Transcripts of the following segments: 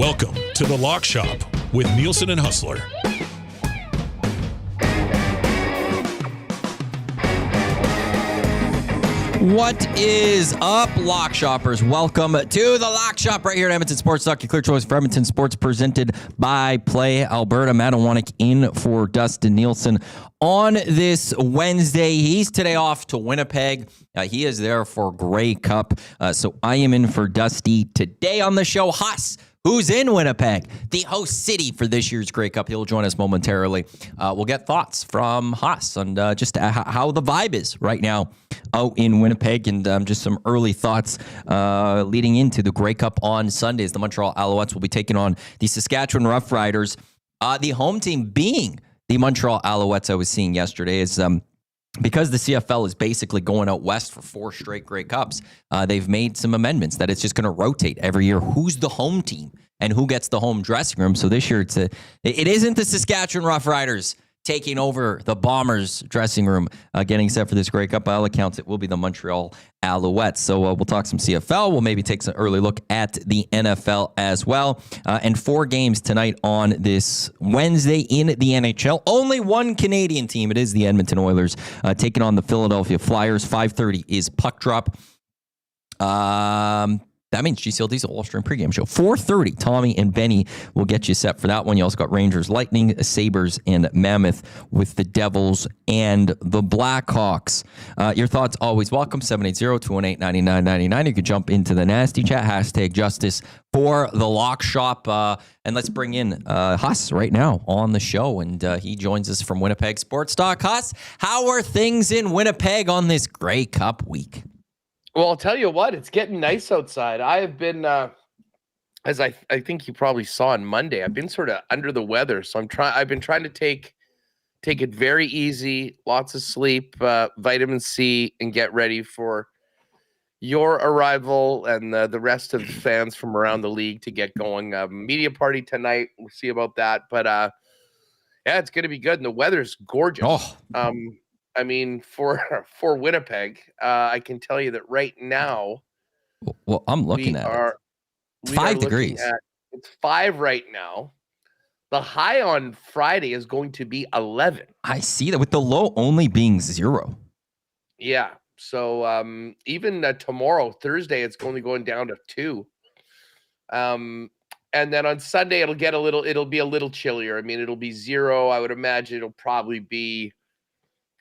Welcome to The Lock Shop with Nielson and Hustler. What is up, Lock Shoppers? Welcome to the Lock Shop right here at Edmonton Sports Talk, your clear choice for Edmonton Sports, presented by Play Alberta. Matt Owanick in for Dustin Nielson on this Wednesday. He's today off to Winnipeg. He is there for Grey Cup. So I am in for Dusty today on the show. Huss, who's in Winnipeg, the host city for this year's Grey Cup. He'll join us momentarily. We'll get thoughts from Huss on just how the vibe is right now out in Winnipeg, and just some early thoughts leading into the Grey Cup on Sundays. The Montreal Alouettes will be taking on the Saskatchewan Roughriders. The home team being the Montreal Alouettes, I was seeing yesterday, is because the CFL is basically going out west for 4 straight Grey Cups. They've made some amendments that it's just going to rotate every year who's the home team and who gets the home dressing room. So this year it isn't the Saskatchewan Roughriders taking over the Bombers dressing room, getting set for this Grey Cup. By all accounts, it will be the Montreal Alouettes. So we'll talk some CFL. We'll maybe take some early look at the NFL as well. And 4 games tonight on this Wednesday in the NHL. Only one Canadian team. It is the Edmonton Oilers taking on the Philadelphia Flyers. 5:30 is puck drop. That means GCLD's All-Stream pregame show. 4:30, Tommy and Benny will get you set for that one. You also got Rangers, Lightning, Sabres, and Mammoth with the Devils and the Blackhawks. Your thoughts always welcome, 780-218-9999. You can jump into the nasty chat, hashtag justice for the Lock Shop. And let's bring in Huss right now on the show, and he joins us from Winnipeg Sports Talk. Huss, how are things in Winnipeg on this Grey Cup week? Well, I'll tell you what, it's getting nice outside. I have been, as I think you probably saw on Monday, I've been sort of under the weather. So I've been trying to take it very easy, lots of sleep, vitamin C, and get ready for your arrival and the rest of the fans from around the league to get going. Media party tonight. We'll see about that. But yeah, it's going to be good. And the weather's gorgeous. Oh. I mean, for Winnipeg, I can tell you that right now. Well, I'm looking at it. It's 5 degrees. It's 5 right now. The high on Friday is going to be 11. I see that, with the low only being 0. Yeah. So even tomorrow, Thursday, it's only going down to 2. And then on Sunday, it'll be a little chillier. I mean, it'll be 0. I would imagine it'll probably be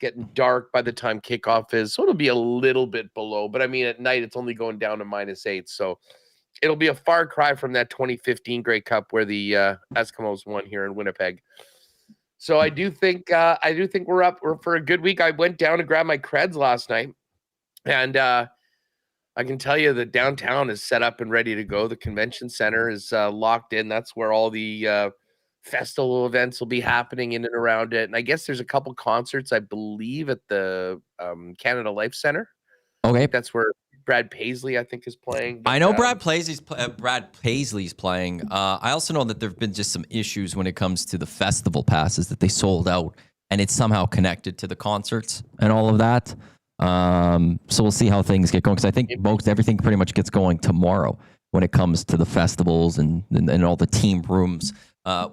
getting dark by the time kickoff is. So it'll be a little bit below. But I mean, at night, it's only going down to -8. So it'll be a far cry from that 2015 Grey Cup where the Eskimos won here in Winnipeg. So I do think we're up for a good week. I went down to grab my creds last night, and I can tell you that downtown is set up and ready to go. The convention center is locked in. That's where all the festival events will be happening in and around it. And I guess there's a couple concerts, I believe, at the Canada Life Center. Okay. That's where Brad Paisley, I think, is playing. I know Brad Paisley's playing. I also know that there have been just some issues when it comes to the festival passes that they sold out, and it's somehow connected to the concerts and all of that. So we'll see how things get going, because I think everything pretty much gets going tomorrow when it comes to the festivals and all the team rooms.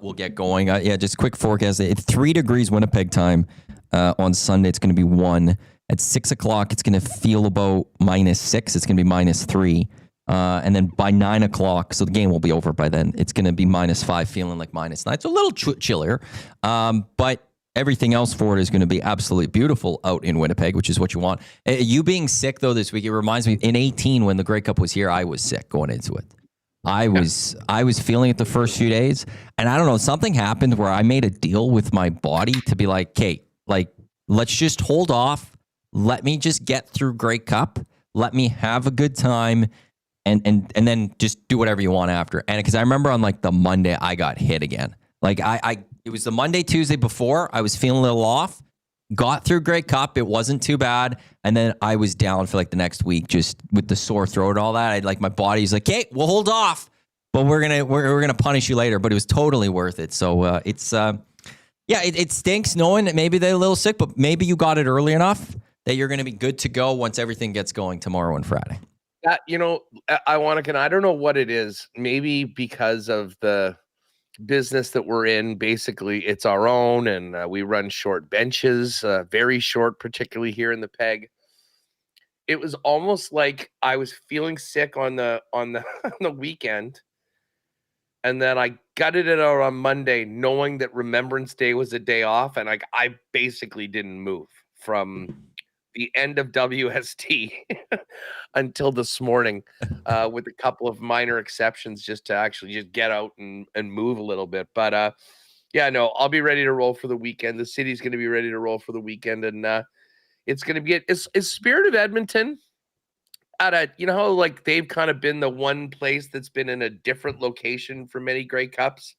We'll get going. Yeah, just quick forecast. It's 3 degrees Winnipeg time on Sunday. It's going to be 1. At 6 o'clock, it's going to feel about -6. It's going to be -3. And then by 9 o'clock, so the game will be over by then, it's going to be -5, feeling like -9. It's a little chillier. But everything else for it is going to be absolutely beautiful out in Winnipeg, which is what you want. You being sick, though, this week, it reminds me, in 2018, when the Grey Cup was here, I was sick going into it. I was feeling it the first few days, and I don't know, something happened where I made a deal with my body to be like, Kate, let's just hold off. Let me just get through Grey Cup. Let me have a good time, and then just do whatever you want after. And because I remember on the Monday, I got hit again. It was the Monday, Tuesday before. I was feeling a little off. Got through Grey Cup. It wasn't too bad. And then I was down for the next week, just with the sore throat and all that. My body's like, hey, we'll hold off, but we're gonna punish you later. But it was totally worth it. So it stinks knowing that maybe they're a little sick, but maybe you got it early enough that you're gonna be good to go once everything gets going tomorrow and Friday. That, Iwanek, and I don't know what it is. Maybe because of the business that we're in, basically it's our own, and we run short benches, very short, particularly here in the Peg. It was almost like I was feeling sick on the on the weekend, and then I gutted it out on Monday, knowing that Remembrance Day was a day off, and I basically didn't move from the end of WST until this morning, with a couple of minor exceptions, just to actually just get out and move a little bit. But yeah, no, I'll be ready to roll for the weekend. The city's going to be ready to roll for the weekend, and it's going to be is Spirit of Edmonton at a, how like they've kind of been the one place that's been in a different location for many Grey Cups.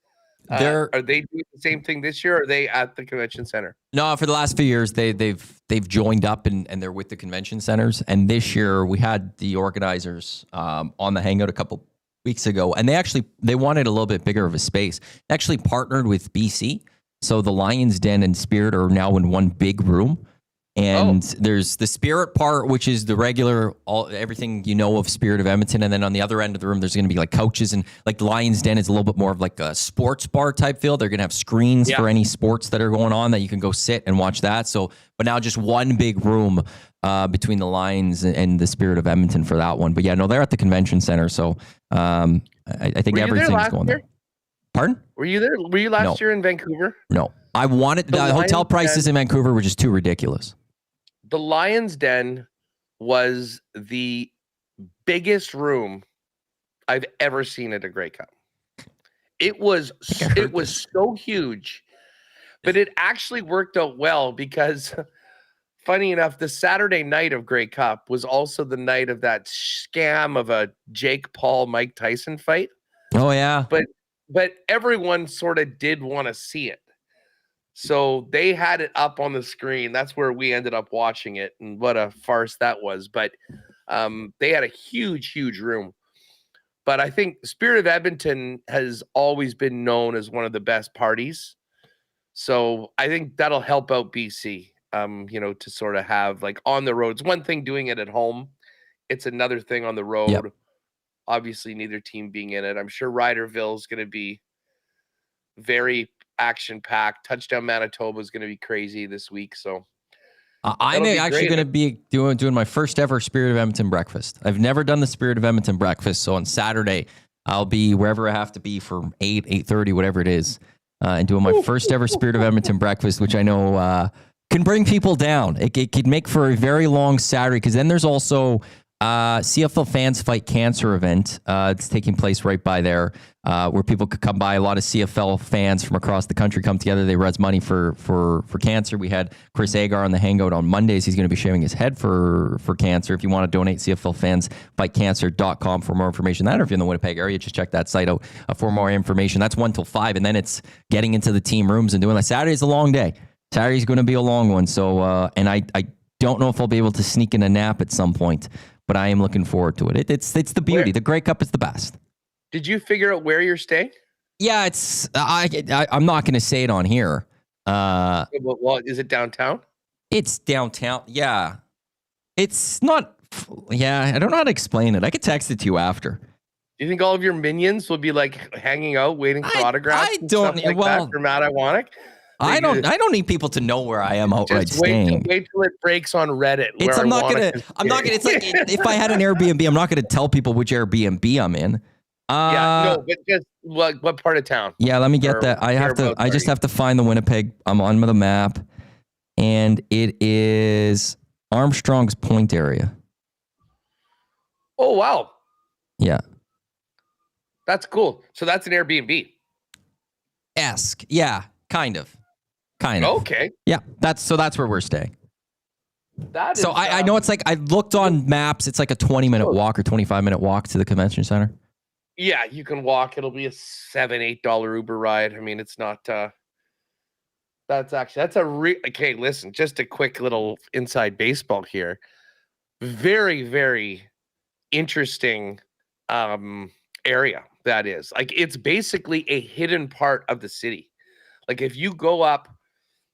Are they doing the same thing this year? Or are they at the convention center? No, for the last few years they've joined up and they're with the convention centers. And this year we had the organizers on the hangout a couple weeks ago, and they wanted a little bit bigger of a space. They actually partnered with BC, so the Lions Den and Spirit are now in one big room. And there's the Spirit part, which is the regular, everything of Spirit of Edmonton. And then on the other end of the room, there's going to be like couches, and like the Lions Den is a little bit more of like a sports bar type feel. They're going to have screens for any sports that are going on that you can go sit and watch that. So, but now just one big room between the Lions and the Spirit of Edmonton for that one. But yeah, no, they're at the convention center. So I think everything's going there. Pardon? Were you there? Were you last year in Vancouver? No, I wanted the hotel prices in Vancouver were just too ridiculous. The Lions Den was the biggest room I've ever seen at a Grey Cup. It was so huge, but it actually worked out well because, funny enough, the Saturday night of Grey Cup was also the night of that scam of a Jake Paul Mike Tyson fight. Oh yeah, but everyone sort of did want to see it. So they had it up on the screen. That's where we ended up watching it, and what a farce that was. But they had a huge, huge room. But I think Spirit of Edmonton has always been known as one of the best parties. So I think that'll help out BC, to sort of have like on the road. It's one thing doing it at home. It's another thing on the road. Yep. Obviously, neither team being in it. I'm sure Ryderville is going to be very action-packed. Touchdown Manitoba is going to be crazy this week. So I'm actually going to be doing my first ever Spirit of Edmonton breakfast. I've never done the Spirit of Edmonton breakfast. So on Saturday, I'll be wherever I have to be for 8:30, whatever it is, and doing my first ever Spirit of Edmonton breakfast, which I know can bring people down. It could make for a very long Saturday, because then there's also CFL Fans Fight Cancer event. It's taking place right by there, where people could come by. A lot of CFL fans from across the country come together. They raise money for cancer. We had Chris Agar on the hangout on Mondays. He's going to be shaving his head for cancer. If you want to donate, CFLFansFightCancer.com for more information. That, or if you're in the Winnipeg area, just check that site out for more information. That's 1 till 5, and then it's getting into the team rooms and doing that. Saturday's a long day. Saturday's going to be a long one. So, and I don't know if I'll be able to sneak in a nap at some point, but I am looking forward to it. It's the beauty. The Grey Cup is the best. Did you figure out where you're staying? Yeah, it's I'm not going to say it on here. Well, is it downtown? It's downtown. Yeah, it's not. Yeah, I don't know how to explain it. I could text it to you after. Do you think all of your minions will be like hanging out, waiting for autographs? I don't. Like that for Matt Iwanek? I don't need people to know where I am outright staying. Wait till it breaks on Reddit. I'm not gonna. It's like if I had an Airbnb, I'm not gonna tell people which Airbnb I'm in. No, but just what part of town? Yeah, let me get that. I just have to find the Winnipeg. I'm on the map, and it is Armstrong's Point area. Oh wow. Yeah. That's cool. So that's an Airbnb. Esque. Yeah, kind of. Okay. Yeah, that's where we're staying. That is, I know it's like, I looked on maps, it's like a 20-minute walk or 25-minute walk to the convention center. Yeah, you can walk. It'll be a $7-8 Uber ride. I mean, it's not okay, listen, just a quick little inside baseball here. Very, very interesting area that is. Like, it's basically a hidden part of the city. Like, if you go up,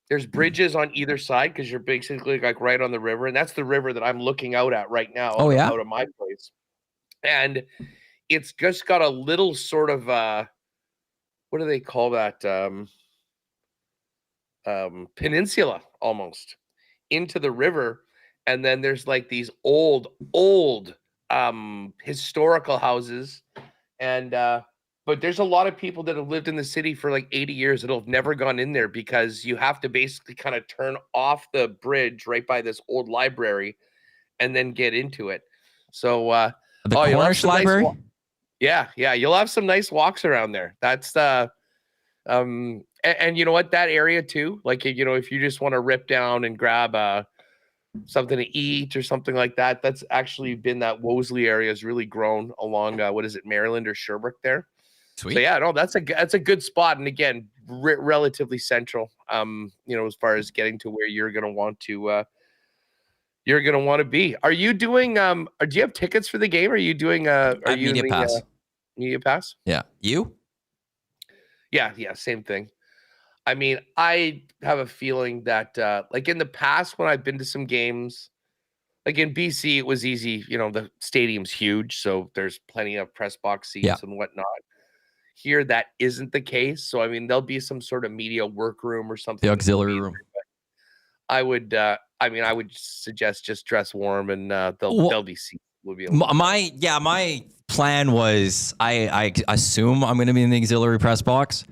there's bridges on either side because you're basically like right on the river, and that's the river that I'm looking out at right now. Oh, yeah? Out of my place. And it's just got a little sort of what do they call that? Peninsula almost into the river. And then there's like these old historical houses. And but there's a lot of people that have lived in the city for like 80 years that have never gone in there because you have to basically kind of turn off the bridge right by this old library and then get into it. So The Cornish Library? Yeah, you'll have some nice walks around there. That's and you know what, that area too, like, you know, if you just want to rip down and grab something to eat or something like that, that's actually been that Wosley area has really grown along Maryland or Sherbrooke there. Sweet. So yeah, no, that's a good spot, and again, relatively central. You know, as far as getting to where you're gonna want to be. Are you doing? Do you have tickets for the game? Are you doing? Are you media pass? Media pass? Yeah. You? Yeah, same thing. I mean, I have a feeling that like in the past when I've been to some games, like in BC, it was easy. You know, the stadium's huge, so there's plenty of press box seats and whatnot. Here, that isn't the case. So, I mean, there'll be some sort of media workroom or something. The auxiliary room. I would suggest just dress warm and they'll be seats. My plan was I assume I'm going to be in the auxiliary press box,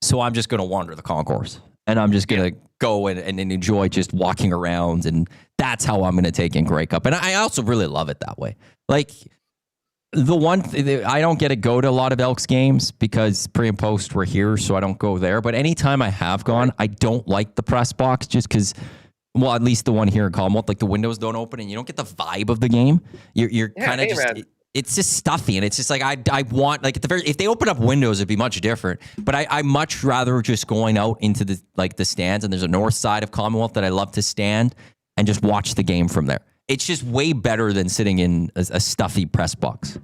so I'm just going to wander the concourse and I'm just going to go and enjoy just walking around, and that's how I'm going to take in Grey Cup. And I also really love it that way. Like, the one I don't get to go to a lot of Elks games because pre and post were here, so I don't go there. But anytime I have gone, I don't like the press box just because, well, at least the one here in Commonwealth, like the windows don't open and you don't get the vibe of the game. You're kind of it's just stuffy, and it's just like I want, like, at the very, if they open up windows, it'd be much different. But I much rather just going out into the stands, and there's a north side of Commonwealth that I love to stand and just watch the game from there. It's just way better than sitting in a stuffy press box.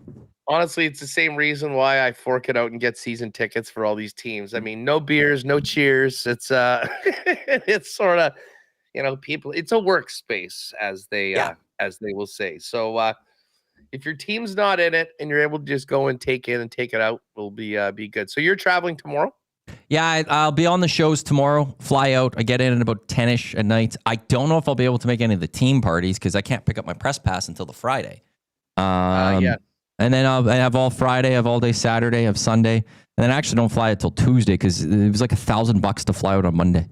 Honestly, it's the same reason why I fork it out and get season tickets for all these teams. I mean, no beers, no cheers. It's it's sort of, you know, people. It's a workspace, as they will say. So if your team's not in it and you're able to just go and take in and take it out, will be good. So you're traveling tomorrow? Yeah, I'll be on the shows tomorrow. Fly out. I get in at about 10ish at night. I don't know if I'll be able to make any of the team parties because I can't pick up my press pass until the Friday. And then I have all Friday, I have all day Saturday, I have Sunday, and then I actually don't fly until Tuesday because it was like $1,000 to fly out on Monday.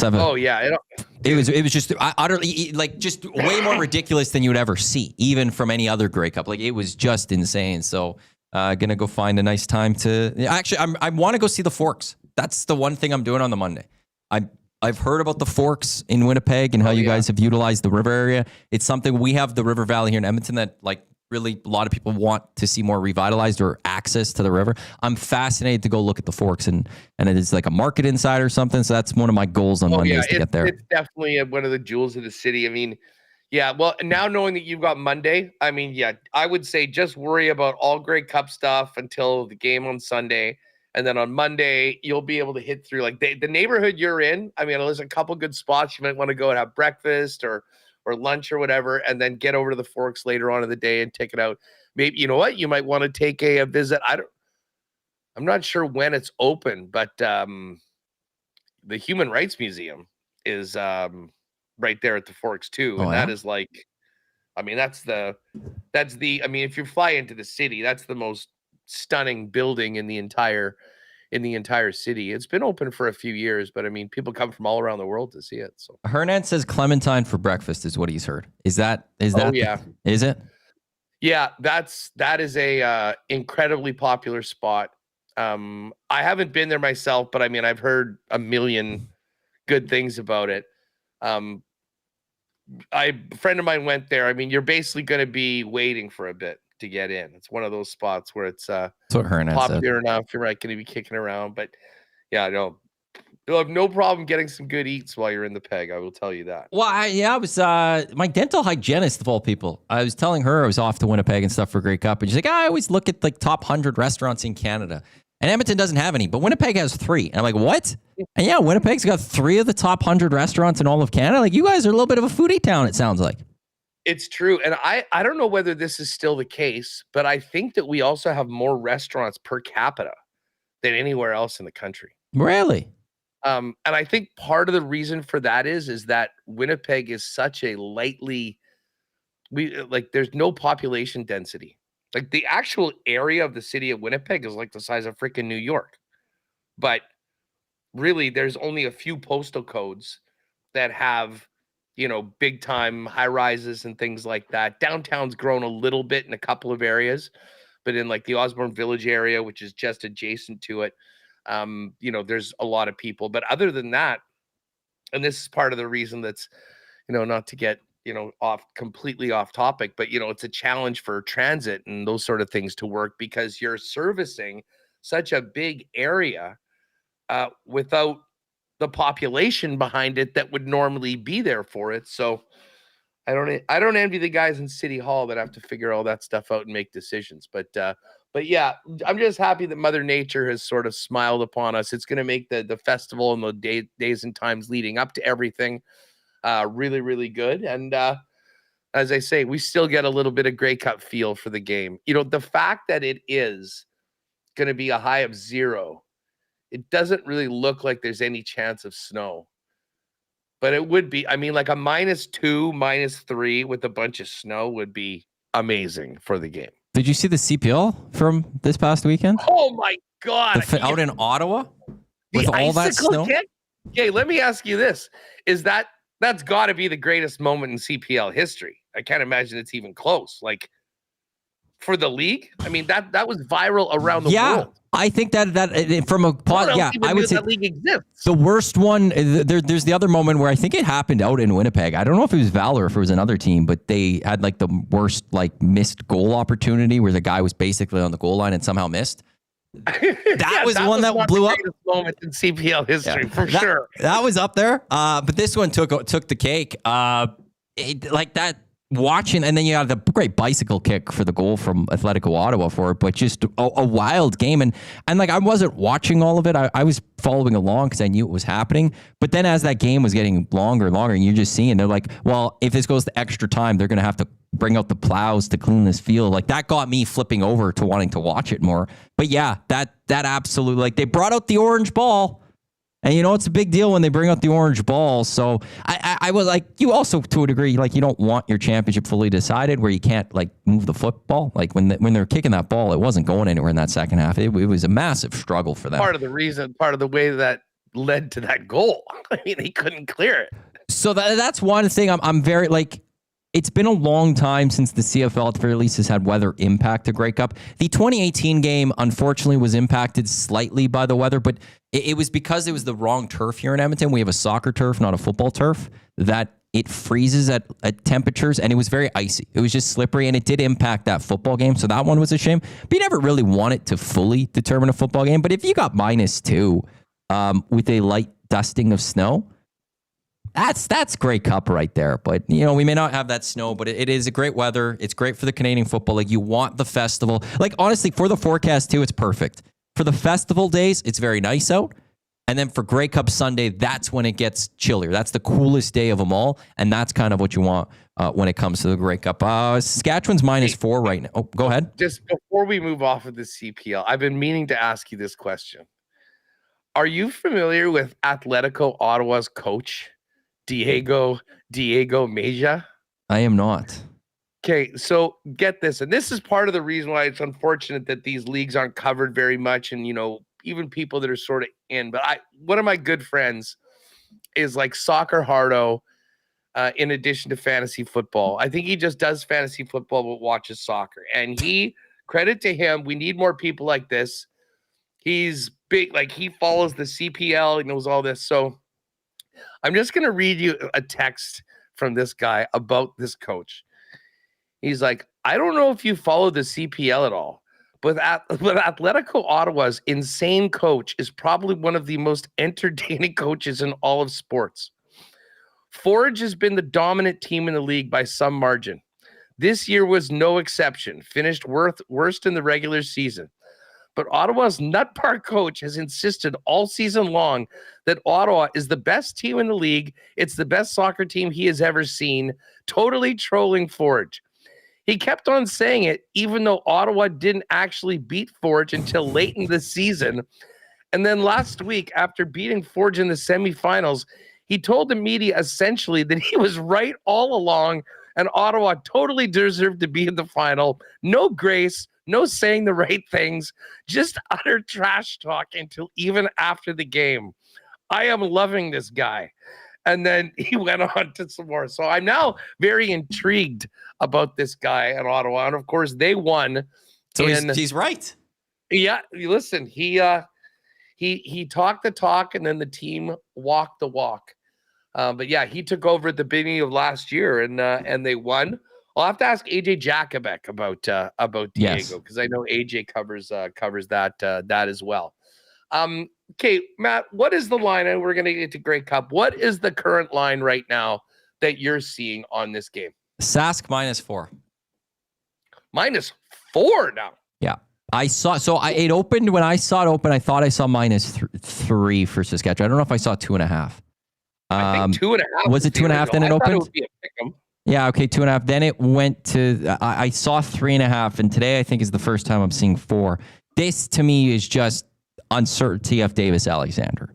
It was just utterly, like, just way more ridiculous than you would ever see, even from any other Grey Cup. Like, it was just insane. So. Gonna go find a nice time to. Actually, I want to go see the Forks. That's the one thing I'm doing on the Monday. I've heard about the Forks in Winnipeg and how you guys have utilized the river area. It's something we have, the River Valley here in Edmonton, that, like, really a lot of people want to see more revitalized or access to the river. I'm fascinated to go look at the Forks, and it is like a market inside or something. So that's one of my goals on Mondays to get there. It's definitely one of the jewels of the city. I mean. Yeah, well, now knowing that you've got Monday, I mean, yeah, I would say just worry about all Grey Cup stuff until the game on Sunday. And then on Monday, you'll be able to hit through, like, the neighborhood you're in. I mean, there's a couple good spots. You might want to go and have breakfast or lunch or whatever, and then get over to the Forks later on in the day and take it out. Maybe, you know what, you might want to take a visit. I'm not sure when it's open, but the Human Rights Museum is right there at the Forks too. And that is like, I mean, I mean, if you fly into the city, that's the most stunning building in the entire city. It's been open for a few years, but I mean, people come from all around the world to see it. So Hernan says Clementine for breakfast is what he's heard. Is that is it? Yeah, that is a incredibly popular spot. I haven't been there myself, but I mean, I've heard a million good things about it. A friend of mine went there. I mean, you're basically going to be waiting for a bit to get in. It's one of those spots where it's popular enough. You're right, going to be kicking around, but yeah, no, you'll have no problem getting some good eats while you're in the Peg. I will tell you that. Well, I was my dental hygienist of all people. I was telling her I was off to Winnipeg and stuff for Grey Cup, and she's like, I always look at like top 100 restaurants in Canada. And Edmonton doesn't have any, but Winnipeg has 3. And I'm like, what? And yeah, Winnipeg's got 3 of the top 100 restaurants in all of Canada. Like, you guys are a little bit of a foodie town, it sounds like. It's true. And I don't know whether this is still the case, but I think that we also have more restaurants per capita than anywhere else in the country. Really? And I think part of the reason for that is that Winnipeg is such a there's no population density. Like the actual area of the city of Winnipeg is like the size of freaking New York. But really, there's only a few postal codes that have, big time high rises and things like that. Downtown's grown a little bit in a couple of areas, but in like the Osborne Village area, which is just adjacent to it, there's a lot of people. But other than that, and this is part of the reason that's, not to get, completely off topic, but, it's a challenge for transit and those sort of things to work because you're servicing such a big area without the population behind it that would normally be there for it. So I don't envy the guys in City Hall that have to figure all that stuff out and make decisions. But yeah, I'm just happy that Mother Nature has sort of smiled upon us. It's going to make the festival and the days and times leading up to everything really, really good. And as I say, we still get a little bit of Grey Cup feel for the game. The fact that it is going to be a high of 0, it doesn't really look like there's any chance of snow. But it would be, like a -2, -3 with a bunch of snow would be amazing for the game. Did you see the CPL from this past weekend? Oh my God. Out in Ottawa? With all that snow? Kick? Okay, let me ask you this. That's got to be the greatest moment in CPL history. I can't imagine it's even close. Like, for the league? That was viral around the world. I think that from a pod, I would say that league exists. The worst one. There's the other moment where I think it happened out in Winnipeg. I don't know if it was Valor or if it was another team, but they had like the worst missed goal opportunity where the guy was basically on the goal line and somehow missed. That was one that blew up. Moment in CPL history for sure. That was up there. But this one took the cake. Like that. Watching, and then you had the great bicycle kick for the goal from Atletico Ottawa for it, but just a wild game. And like, I wasn't watching all of it. I was following along because I knew it was happening. But then as that game was getting longer and longer, and you're just seeing, they're like, well, if this goes to extra time, they're going to have to bring out the plows to clean this field. Like that got me flipping over to wanting to watch it more. But yeah, that absolutely, like they brought out the orange ball. And it's a big deal when they bring out the orange ball. So I was like, you also, to a degree, like you don't want your championship fully decided where you can't like move the football. Like when they're kicking that ball, it wasn't going anywhere in that second half. It was a massive struggle for them. Part of the way that led to that goal. He couldn't clear it. So that's one thing I'm very like. It's been a long time since the CFL at the very least has had weather impact to Grey Cup. The 2018 game, unfortunately, was impacted slightly by the weather, but it was because it was the wrong turf here in Edmonton. We have a soccer turf, not a football turf, that it freezes at temperatures, and it was very icy. It was just slippery, and it did impact that football game, so that one was a shame. But you never really want it to fully determine a football game. But if you got -2 with a light dusting of snow, That's Grey Cup right there. But, we may not have that snow, but it is a great weather. It's great for the Canadian football. Like, you want the festival. Like, honestly, for the forecast, too, it's perfect. For the festival days, it's very nice out. And then for Grey Cup Sunday, that's when it gets chillier. That's the coolest day of them all. And that's kind of what you want when it comes to the Grey Cup. Saskatchewan's -4 right now. Oh, go ahead. Just before we move off of the CPL, I've been meaning to ask you this question. Are you familiar with Atletico Ottawa's coach, Diego Meja? I am not. Okay, so get this, and this is part of the reason why it's unfortunate that these leagues aren't covered very much, and even people that are sort of in. But one of my good friends is like soccer hardo, in addition to fantasy football. I think he just does fantasy football but watches soccer. And credit to him, we need more people like this. He's big, like he follows the CPL, he knows all this. So I'm just going to read you a text from this guy about this coach. He's like, I don't know if you follow the CPL at all, but Atletico Ottawa's insane coach is probably one of the most entertaining coaches in all of sports. Forge has been the dominant team in the league by some margin. This year was no exception, finished worst in the regular season. but Ottawa's Nut Park coach has insisted all season long that Ottawa is the best team in the league. It's the best soccer team he has ever seen, totally trolling Forge. He kept on saying it, even though Ottawa didn't actually beat Forge until late in the season. And then last week, after beating Forge in the semifinals, he told the media essentially that he was right all along and Ottawa totally deserved to be in the final. No grace, no saying the right things, just utter trash talk until even after the game. I am loving this guy. And then he went on to some more. So I'm now very intrigued about this guy at Ottawa. And of course, they won. So he's right. Yeah, listen, he talked the talk, and then the team walked the walk. But yeah, he took over at the beginning of last year, and they won. I'll have to ask AJ Jakubek about Diego, because I know AJ covers that as well. Okay, Matt, what is the line? And we're going to get to Grey Cup. What is the current line right now that you're seeing on this game? Sask -4. -4 now. Yeah. It opened when I saw it open. I thought I saw -3 for Saskatchewan. I don't know if I saw 2.5. I think 2.5. Was it 2.5? Then it opened. It would be a pick 'em. Yeah. Okay. 2.5. Then it went to. I saw 3.5, and today I think is the first time I'm seeing 4. This to me is just uncertainty of Davis Alexander.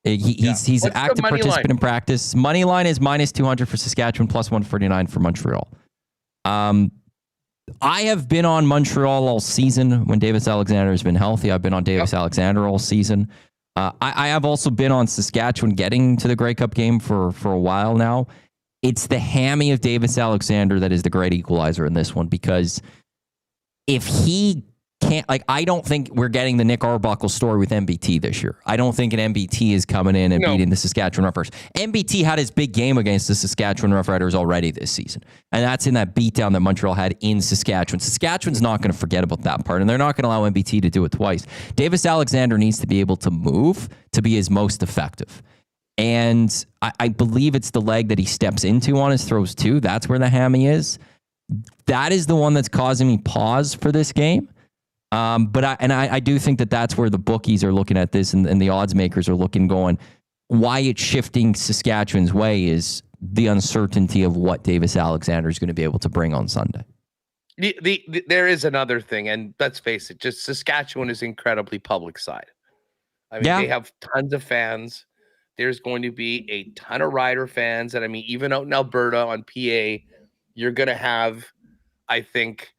He's an active participant in practice. Money line is -200 for Saskatchewan, +149 for Montreal. I have been on Montreal all season when Davis Alexander has been healthy. I've been on Davis Alexander all season. I have also been on Saskatchewan getting to the Grey Cup game for a while now. It's the hammy of Davis Alexander that is the great equalizer in this one, because if he can't, I don't think we're getting the Nick Arbuckle story with MBT this year. I don't think an MBT is coming in and beating the Saskatchewan Roughriders. MBT had his big game against the Saskatchewan Roughriders already this season, and that's in that beatdown that Montreal had in Saskatchewan. Saskatchewan's not going to forget about that part, and they're not going to allow MBT to do it twice. Davis Alexander needs to be able to move to be his most effective. And I believe it's the leg that he steps into on his throws too. That's where the hammy is. That is the one that's causing me pause for this game. But I do think that that's where the bookies are looking at this, and the odds makers are looking, going, why it's shifting Saskatchewan's way is the uncertainty of what Davis Alexander is going to be able to bring on Sunday. There is another thing, and let's face it, just Saskatchewan is incredibly public side. I mean, they have tons of fans. There's going to be a ton of Rider fans, and I mean, even out in Alberta on PA, you're going to have, I think,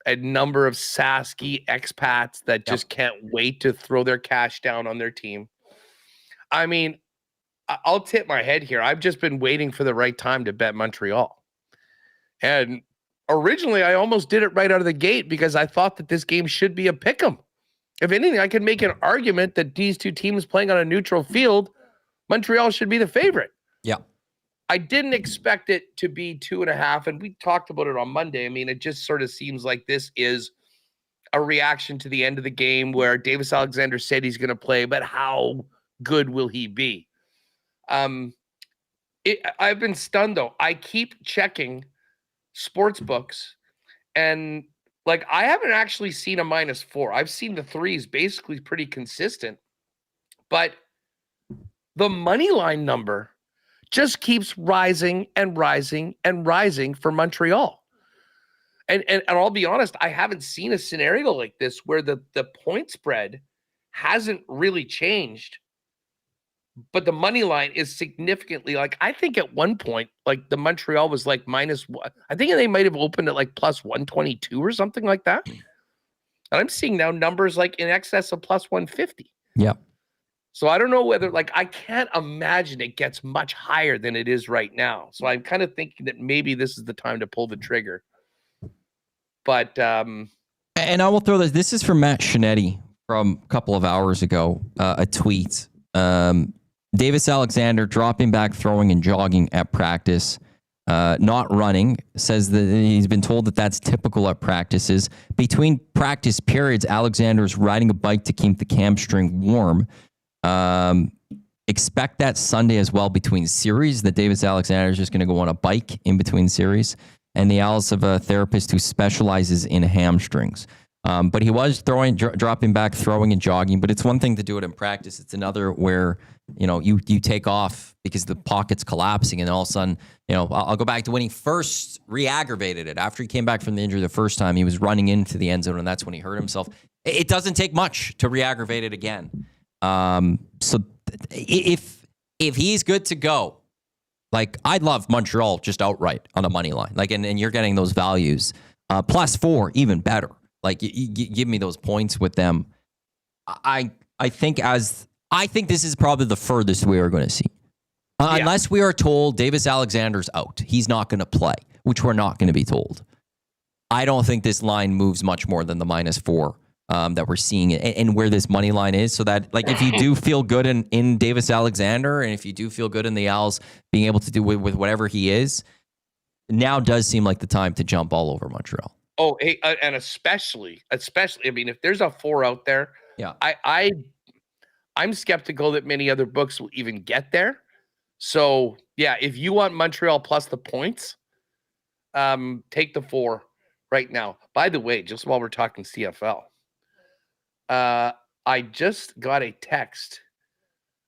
a number of Sasky expats that just can't wait to throw their cash down on their team. I mean, I'll tip my head here. I've just been waiting for the right time to bet Montreal. And originally, I almost did it right out of the gate because I thought that this game should be a pick 'em. If anything, I could make an argument that these two teams playing on a neutral field, Montreal should be the favorite. Yeah. I didn't expect it to be 2.5, and we talked about it on Monday. I mean, it just sort of seems like this is a reaction to the end of the game where Davis Alexander said he's going to play, but how good will he be? I've been stunned, though. I keep checking sports books, and I haven't actually seen a -4. I've seen the threes basically pretty consistent, but the money line number just keeps rising and rising and rising for Montreal. And I'll be honest, I haven't seen a scenario like this where the point spread hasn't really changed, but the money line is significantly, I think at one point, the Montreal was -1. I think they might have opened at +122 or something like that. And I'm seeing now numbers in excess of +150. Yeah. So I don't know whether, I can't imagine it gets much higher than it is right now. So I'm kind of thinking that maybe this is the time to pull the trigger. But and I will throw this. This is from Matt Shinetti from a couple of hours ago. A tweet. Davis Alexander dropping back, throwing, and jogging at practice. Not running. Says that he's been told that that's typical at practices. Between practice periods, Alexander's riding a bike to keep the hamstring warm. Expect that Sunday as well between series that Davis Alexander is just going to go on a bike in between series. And the Alice of a therapist who specializes in hamstrings. But he was dropping back, throwing and jogging. But it's one thing to do it in practice. It's another where, you take off because the pocket's collapsing, and all of a sudden, I'll go back to when he first re-aggravated it. After he came back from the injury the first time, he was running into the end zone, and that's when he hurt himself. It doesn't take much to re-aggravate it again. So if he's good to go, like, I'd love Montreal just outright on the money line. Like, and you're getting those values. +4, even better. Like, you give me those points with them. I think this is probably the furthest we are going to see. Unless we are told Davis Alexander's out. He's not going to play, which we're not going to be told. I don't think this line moves much more than the -4 that we're seeing and where this money line is. So that, like, if you do feel good in Davis Alexander, and if you do feel good in the Als being able to do with whatever he is, now does seem like the time to jump all over Montreal. Oh, hey, and especially, I mean, if there's a 4 out there, I'm skeptical that many other books will even get there. So, yeah, if you want Montreal plus the points, take the 4 right now. By the way, just while we're talking CFL, I just got a text.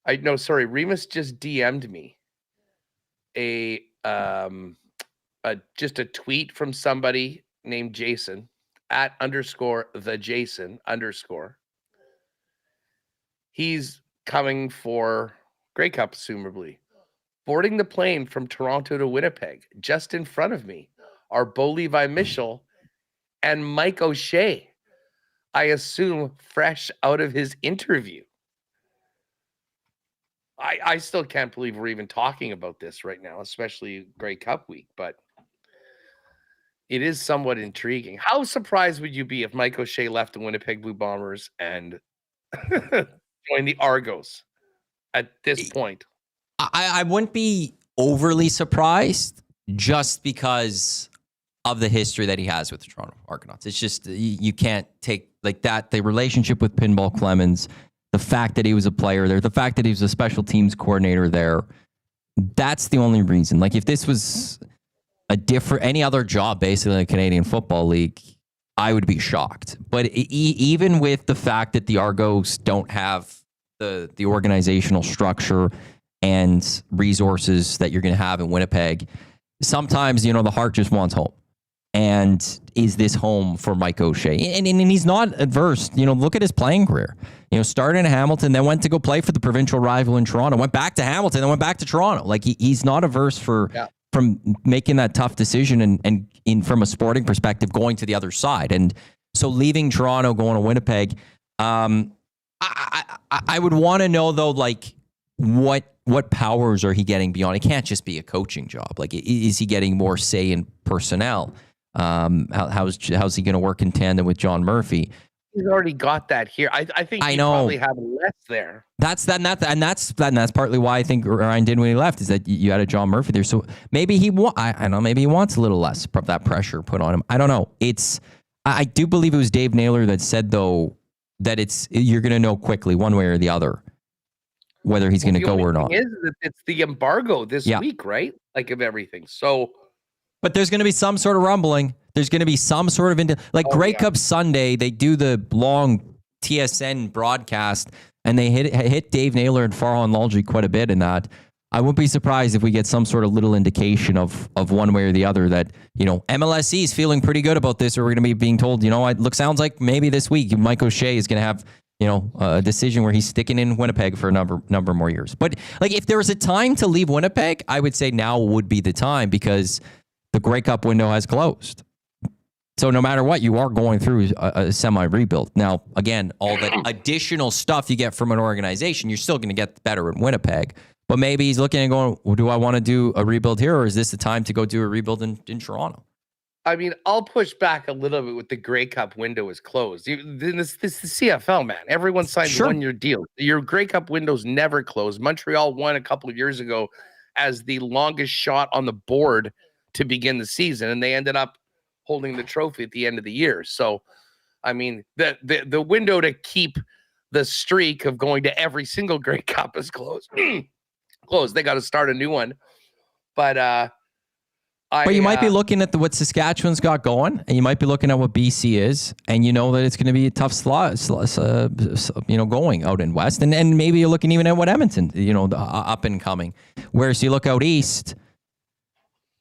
Remus just DM'd me just a tweet from somebody named Jason @_the Jason _. He's coming for Grey Cup, assumably. Boarding the plane from Toronto to Winnipeg. Just in front of me are Bo Levi Mitchell and Mike O'Shea. I assume fresh out of his interview. I still can't believe we're even talking about this right now, especially Grey Cup week, but it is somewhat intriguing. How surprised would you be if Mike O'Shea left the Winnipeg Blue Bombers and joined the Argos at this point? I wouldn't be overly surprised just because of the history that he has with the Toronto Argonauts. It's just, you can't take like that. The relationship with Pinball Clemens, the fact that he was a player there, the fact that he was a special teams coordinator there. That's the only reason. Like, if this was any other job basically in the Canadian Football League, I would be shocked. But even with the fact that the Argos don't have the organizational structure and resources that you're going to have in Winnipeg, sometimes, the heart just wants home. And is this home for Mike O'Shea? And he's not adverse. Look at his playing career. Started in Hamilton, then went to go play for the provincial rival in Toronto, went back to Hamilton, then went back to Toronto. Like, he's not averse from making that tough decision and from a sporting perspective, going to the other side. And so leaving Toronto, going to Winnipeg, I would want to know, though, like, what powers are he getting beyond? It can't just be a coaching job. Like, is he getting more say in personnel? How's he going to work in tandem with John Murphy? He's already got that here. I think he probably have less there. That's partly why I think Ryan did when he left, is that you had a John Murphy there. So maybe maybe he wants a little less of that pressure put on him. I don't know. I do believe it was Dave Naylor that said, though, that you're going to know quickly one way or the other whether he's going to go or not. It's the embargo this week, right? Like, of everything. So, but there's going to be some sort of rumbling. There's going to be some sort of Grey Cup Sunday. They do the long TSN broadcast, and they hit Dave Naylor and Farhan Lalji quite a bit in that. I wouldn't be surprised if we get some sort of little indication of one way or the other that, MLSE is feeling pretty good about this, or we're going to be being told, sounds like maybe this week Mike O'Shea is going to have, a decision where he's sticking in Winnipeg for a number more years. But, like, if there was a time to leave Winnipeg, I would say now would be the time, because the Grey Cup window has closed. So no matter what, you are going through a semi-rebuild. Now, again, all that additional stuff you get from an organization, you're still going to get better in Winnipeg. But maybe he's looking and going, well, do I want to do a rebuild here, or is this the time to go do a rebuild in Toronto? I mean, I'll push back a little bit with the Grey Cup window is closed. This is the CFL, man. Everyone signs a one-year deal. Your Grey Cup window's never closed. Montreal won a couple of years ago as the longest shot on the board to begin the season, and they ended up holding the trophy at the end of the year. So, I mean, the window to keep the streak of going to every single Grey Cup is closed. Closed. They got to start a new one. But But you might be looking at what Saskatchewan's got going, and you might be looking at what BC is, and you know that it's going to be a tough slot, going out in West, and maybe you're looking even at what Edmonton, the up and coming. Whereas you look out East,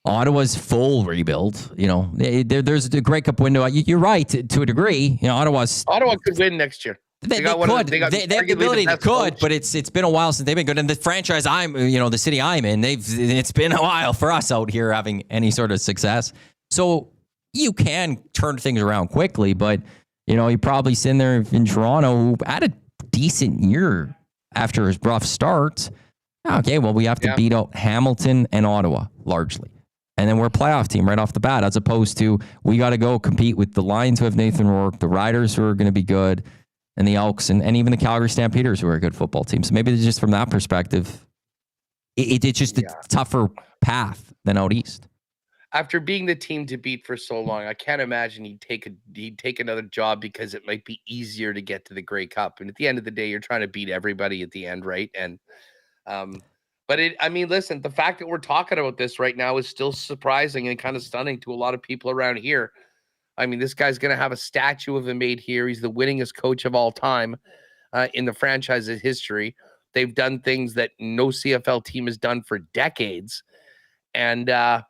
Ottawa's full rebuild. There's a Grey Cup window. You're right to a degree. Ottawa could win next year. They could. They have the ability to could, but it's been a while since they've been good. And the franchise the city I'm in, it's been a while for us out here having any sort of success. So you can turn things around quickly, but you're probably sitting there in Toronto who had a decent year after his rough start. Okay, well, we have to beat out Hamilton and Ottawa largely. And then we're a playoff team right off the bat, as opposed to we got to go compete with the Lions who have Nathan Rourke, the Riders who are going to be good, and the Elks, and even the Calgary Stampeders, who are a good football team. So maybe just from that perspective, it's just a tougher path than out East. After being the team to beat for so long, I can't imagine he'd take another job because it might be easier to get to the Grey Cup. And at the end of the day, you're trying to beat everybody at the end, right? And listen, the fact that we're talking about this right now is still surprising and kind of stunning to a lot of people around here. I mean, this guy's going to have a statue of him made here. He's the winningest coach of all time in the franchise's history. They've done things that no CFL team has done for decades. And, I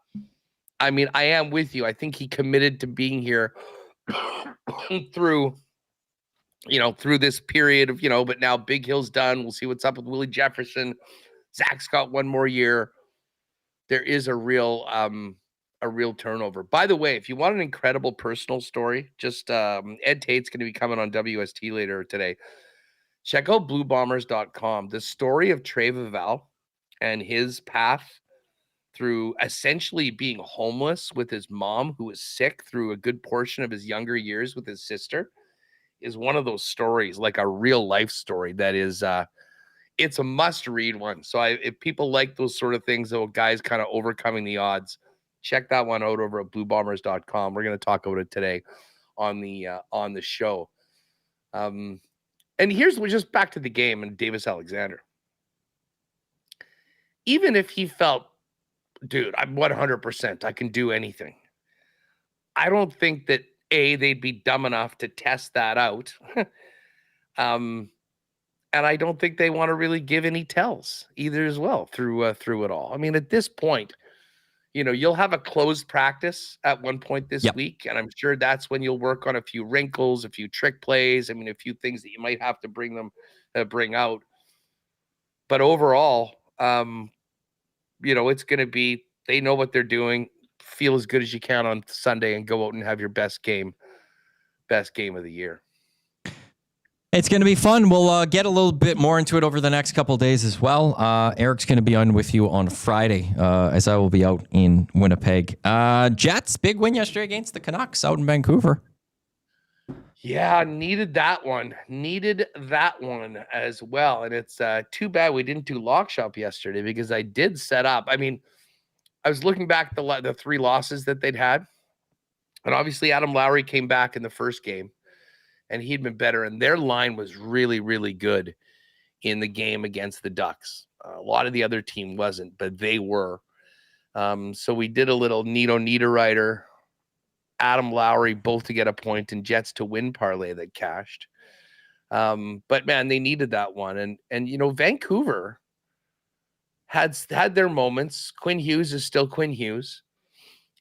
am with you. I think he committed to being here through this period of, but now Big Hill's done. We'll see what's up with Willie Jefferson. Zach's got one more year. There is a real turnover. By the way, if you want an incredible personal story, just Ed Tate's going to be coming on WST later today. Check out bluebombers.com. The story of Trey Vival and his path through essentially being homeless with his mom, who was sick through a good portion of his younger years with his sister, is one of those stories, like a real life story that is it's a must read one. So if people like those sort of things, though, guys kind of overcoming the odds, check that one out over at bluebombers.com. We're going to talk about it today on the show. And we're just back to the game and Davis Alexander. Even if he felt, dude, I'm 100%, I can do anything, I don't think that they'd be dumb enough to test that out. And I don't think they want to really give any tells either as well through it all. I mean, at this point, you'll have a closed practice at one point this week, and I'm sure that's when you'll work on a few wrinkles, a few trick plays. I mean, a few things that you might have to bring out. But overall, it's going to be, they know what they're doing. Feel as good as you can on Sunday and go out and have your best game of the year. It's going to be fun. We'll get a little bit more into it over the next couple of days as well. Eric's going to be on with you on Friday as I will be out in Winnipeg. Jets, big win yesterday against the Canucks out in Vancouver. Yeah, needed that one as well. And it's too bad we didn't do Lock Shop yesterday because I did set up. I mean, I was looking back the three losses that they'd had. And obviously Adam Lowry came back in the first game. And he'd been better, and their line was really, really good in the game against the Ducks. A lot of the other team wasn't, but they were. So we did a little Niederreiter, Adam Lowry, both to get a point, and Jets to win parlay that cashed. But, man, they needed that one. And Vancouver had their moments. Quinn Hughes is still Quinn Hughes.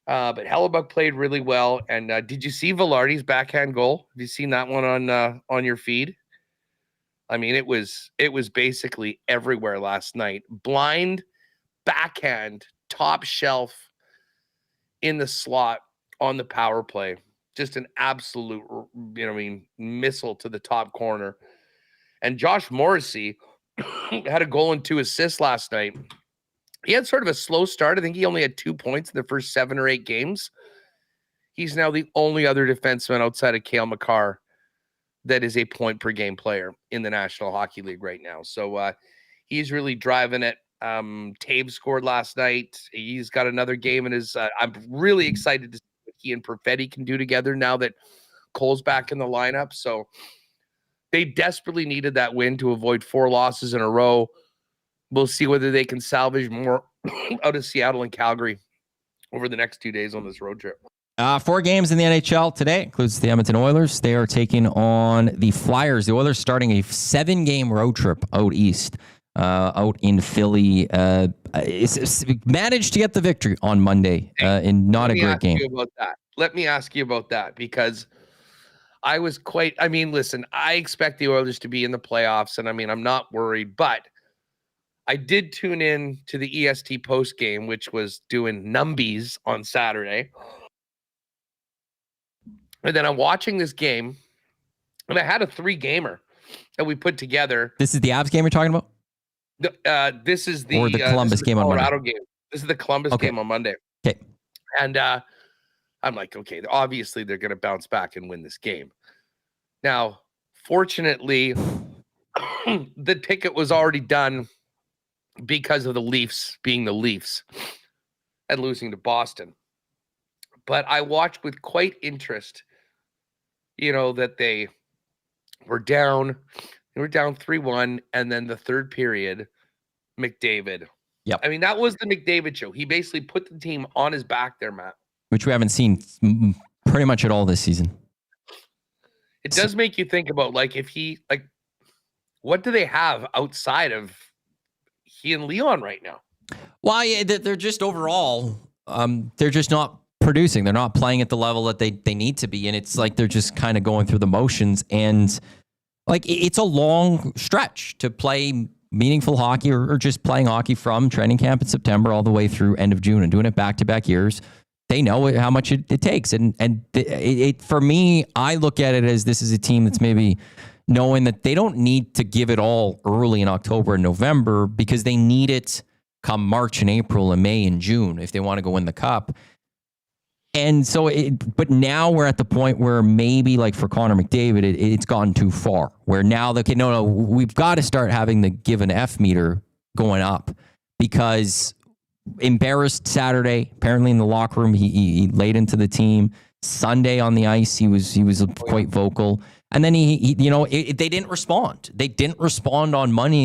But Hellebuck played really well. And did you see Velarde's backhand goal? Have you seen that one on your feed? I mean, it was basically everywhere last night. Blind backhand, top shelf in the slot on the power play. Just an absolute, missile to the top corner. And Josh Morrissey had a goal and 2 assists last night. He had sort of a slow start. I think he only had 2 points in the first 7 or 8 games. He's now the only other defenseman outside of Cale Makar that is a point-per-game player in the National Hockey League right now. So he's really driving it. Taves scored last night. He's got another game in his I'm really excited to see what he and Perfetti can do together now that Cole's back in the lineup. So they desperately needed that win to avoid 4 losses in a row. We'll see whether they can salvage more out of Seattle and Calgary over the next 2 days on this road trip. 4 games in the NHL today, includes the Edmonton Oilers. They are taking on the Flyers. The Oilers starting a 7-game road trip out east, out in Philly. It's managed to get the victory on Monday in not a great game. Let me ask you about that, because listen, I expect the Oilers to be in the playoffs, and I'm not worried, but I did tune in to the EST post game, which was doing numbies on Saturday. And then I'm watching this game, and I had a 3-gamer that we put together. This is the Avs game you're talking about? This is the Columbus game on Monday. Colorado game. This is the Columbus game on Monday. Okay. And I'm like, okay, obviously they're going to bounce back and win this game. Now, fortunately, the ticket was already done because of the Leafs being the Leafs and losing to Boston. But I watched with quite interest, that they were down. They were down 3-1, and then the third period, McDavid. Yep. That was the McDavid show. He basically put the team on his back there, Matt. Which we haven't seen pretty much at all this season. It does make you think about, what do they have outside of he and Leon right now? Well, yeah, they're just overall, they're just not producing. They're not playing at the level that they need to be. And it's like they're just kind of going through the motions. And it's a long stretch to play meaningful hockey or just playing hockey from training camp in September all the way through end of June and doing it back-to-back years. They know how much it takes. And for me, I look at it as this is a team that's maybe knowing that they don't need to give it all early in October and November because they need it come March and April and May and June if they want to go win the cup. And so, but now we're at the point where maybe like for Connor McDavid, it's gone too far. Where now we've got to start having the give an F meter going up, because embarrassed Saturday, apparently in the locker room, he laid into the team. Sunday on the ice, he was quite vocal, and then they didn't respond. They didn't respond on Monday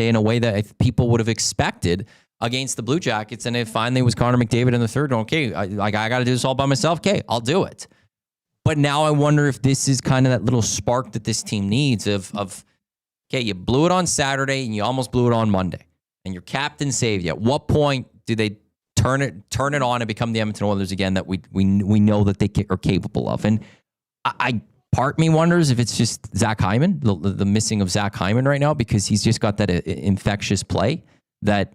in a way that people would have expected against the Blue Jackets. And it finally was Connor McDavid in the third. Okay, I got to do this all by myself. Okay, I'll do it. But now I wonder if this is kind of that little spark that this team needs of okay, you blew it on Saturday and you almost blew it on Monday, and your captain saved you. At what point do they turn it on and become the Edmonton Oilers again that we know that they are capable of? And part me wonders if it's just Zach Hyman, the missing of Zach Hyman right now, because he's just got that infectious play that,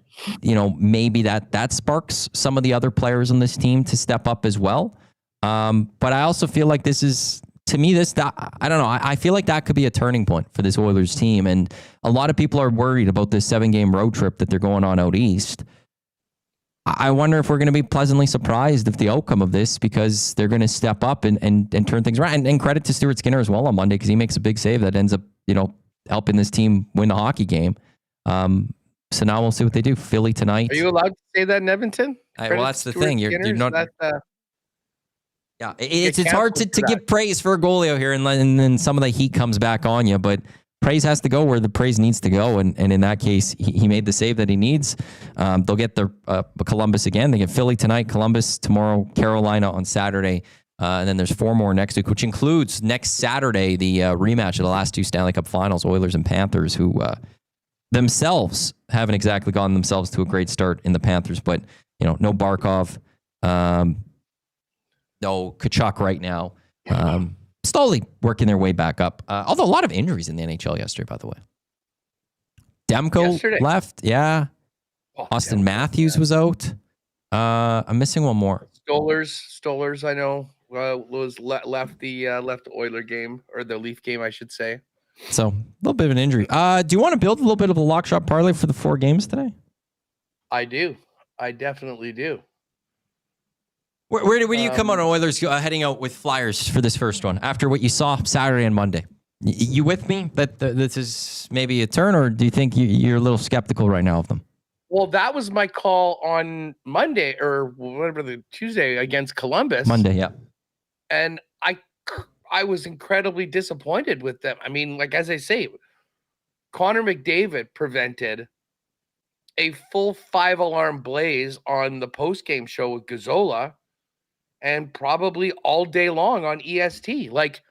maybe that sparks some of the other players on this team to step up as well. But I also feel like this is, to me, I don't know. I feel like that could be a turning point for this Oilers team. And a lot of people are worried about this 7-game road trip that they're going on out east. I wonder if we're going to be pleasantly surprised if the outcome of this, because they're going to step up and turn things around. And credit to Stuart Skinner as well on Monday, because he makes a big save that ends up, helping this team win the hockey game. So now we'll see what they do. Philly tonight. Are you allowed to say that in Edmonton? Well, that's the thing. You're not. Yeah, it's hard to give praise for a goalie out here, and then some of the heat comes back on you. But praise has to go where the praise needs to go, and in that case, he made the save that he needs. They'll get their Columbus again. They get Philly tonight, Columbus tomorrow, Carolina on Saturday, and then there's 4 more next week, which includes next Saturday the rematch of the last 2 Stanley Cup Finals, Oilers and Panthers, who themselves haven't exactly gotten themselves to a great start in the Panthers, but no Barkov, no Kachuk right now. Slowly working their way back up. Although a lot of injuries in the NHL yesterday, by the way. Demko left. Yeah. Austin Matthews was out. I'm missing one more. Stollers, I know, was left the Oiler game, or the Leaf game, I should say. So a little bit of an injury. Do you want to build a little bit of a lock shot parlay for the 4 games today? I do. I definitely do. Where do you come on Oilers heading out with Flyers for this first one after what you saw Saturday and Monday? You with me that this is maybe a turn, or do you think you're a little skeptical right now of them? Well, that was my call on Monday or whatever, the Tuesday against Columbus. Monday, yeah. And I was incredibly disappointed with them. As I say, Connor McDavid prevented a full 5-alarm blaze on the post-game show with Gazzola and probably all day long on EST. Like,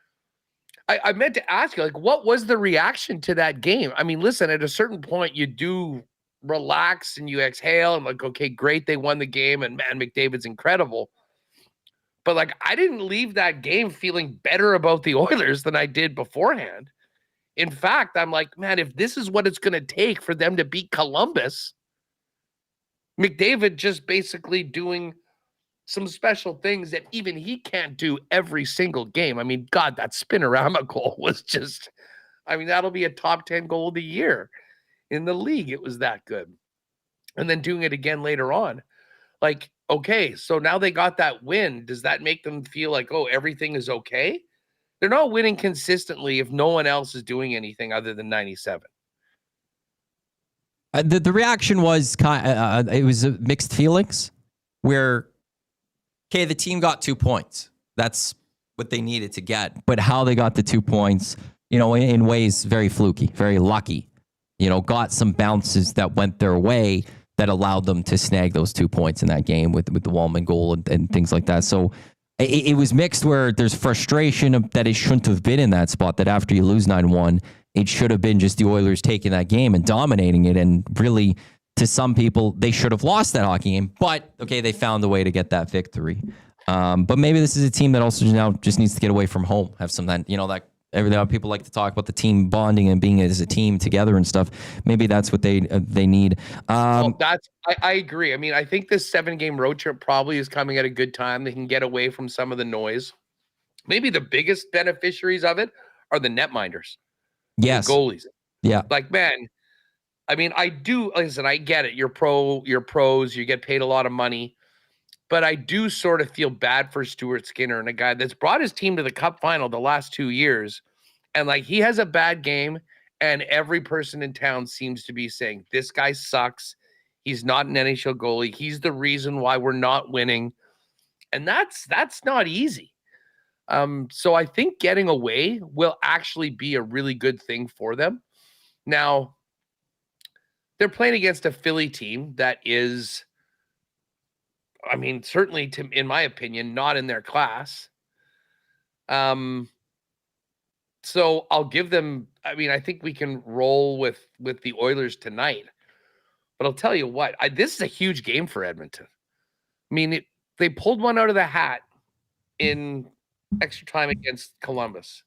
I meant to ask you, like, what was the reaction to that game? I mean, listen, at a certain point, you do relax and you exhale and like, okay, great, they won the game, and man, McDavid's incredible. But like, I didn't leave that game feeling better about the Oilers than I did beforehand. In fact, I'm like, man, if this is what it's going to take for them to beat Columbus, McDavid just basically doing some special things that even he can't do every single game. I mean, God, that spinorama goal was just, I mean, that'll be a top 10 goal of the year in the league. It was that good. And then doing it again later on. Like, okay, so now they got that win. Does that make them feel like, oh, everything is okay? They're not winning consistently if no one else is doing anything other than 97. The reaction was it was mixed feelings where, okay, the team got 2 points. That's what they needed to get. But how they got the 2 points, in ways very fluky, very lucky, got some bounces that went their way that allowed them to snag those 2 points in that game with the Wallman goal and things like that. So it was mixed where there's frustration that it shouldn't have been in that spot, that after you lose 9-1, it should have been just the Oilers taking that game and dominating it. And really, to some people, they should have lost that hockey game. But, okay, they found a way to get that victory. But maybe this is a team that also now just needs to get away from home, have some, that people like to talk about the team bonding and being as a team together and stuff. Maybe that's what they need. I agree. I mean, I think this 7-game road trip probably is coming at a good time. They can get away from some of the noise. Maybe the biggest beneficiaries of it are the netminders. Yes. The goalies. Yeah. Like, man, I mean, I get it. You're pros, you get paid a lot of money. But I do sort of feel bad for Stuart Skinner, and a guy that's brought his team to the Cup final the last 2 years. And like, he has a bad game, and every person in town seems to be saying, this guy sucks. He's not an NHL goalie. He's the reason why we're not winning. And that's not easy. So I think getting away will actually be a really good thing for them. Now, they're playing against a Philly team that is, I mean, certainly, in my opinion, not in their class. So I'll give them, I mean, I think we can roll with the Oilers tonight. But I'll tell you what, this is a huge game for Edmonton. I mean, they pulled one out of the hat in extra time against Columbus.